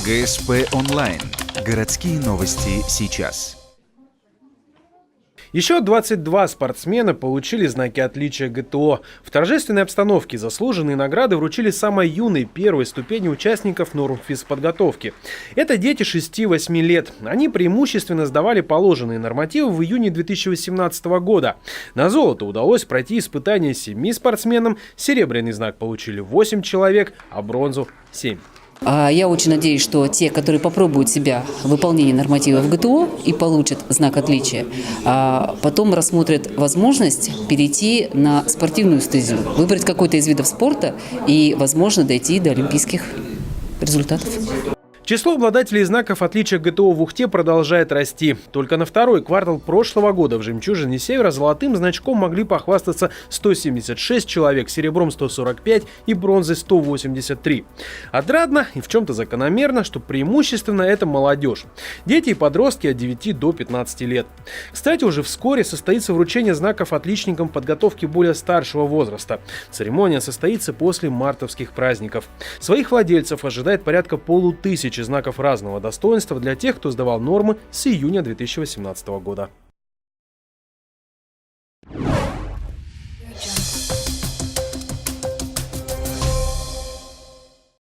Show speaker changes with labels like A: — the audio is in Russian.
A: ГСП онлайн. Городские новости сейчас.
B: Еще 22 спортсмена получили знаки отличия ГТО. В торжественной обстановке заслуженные награды вручили самой юной первой ступени участников норм физподготовки. Это дети 6-8 лет. Они преимущественно сдавали положенные нормативы в июне 2018 года. На золото удалось пройти испытания 7 спортсменам, серебряный знак получили 8 человек, а бронзу – 7.
C: Я очень надеюсь, что те, которые попробуют себя в выполнении нормативов ГТО и получат знак отличия, потом рассмотрят возможность перейти на спортивную стезю, выбрать какой-то из видов спорта и, возможно, дойти до олимпийских результатов.
B: Число обладателей знаков отличия ГТО в Ухте продолжает расти. Только на второй квартал прошлого года в «Жемчужине Севера» золотым значком могли похвастаться 176 человек, серебром 145 и бронзой 183. Отрадно и в чем-то закономерно, что преимущественно это молодежь. Дети и подростки от 9 до 15 лет. Кстати, уже вскоре состоится вручение знаков отличникам подготовки более старшего возраста. Церемония состоится после мартовских праздников. Своих владельцев ожидает порядка 500 знаков разного достоинства для тех, кто сдавал нормы с июня 2018 года.